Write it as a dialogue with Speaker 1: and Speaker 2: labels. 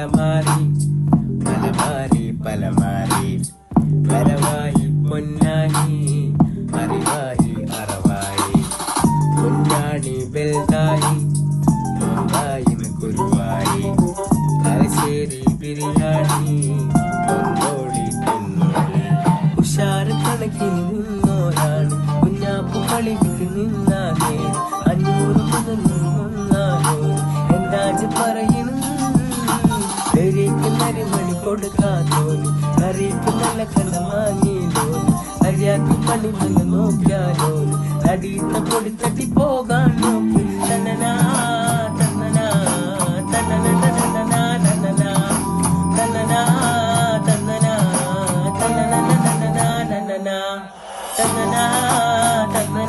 Speaker 1: പലമാറി പലമാറി പലമാറി വരവായി പൊന്നാനി അറിവായി അറവായി പൊന്നാണി വെൽതായി മോതായിന് കുരുവായി തലശ്ശേരി ബിരിയാണി കൊണ്ടോടി തിന്നോളി ഉഷാറ് കണക്കിന് നിന്നോരാണ് കുഞ്ഞാപ്പു കളിക്ക് നിന്നാലേ 500 മുതൽ 1,400 എന്താജ് പറയുന്നു നരിമണി കൊടുക്കാത്തോന് കറിക്ക് നല്ല കണ്ട വാങ്ങിയില്ലോന് അറിയാത്തി പണിമല നോക്കിയാലോന് അടിയിട്ട പൊടി തട്ടി പോകാൻ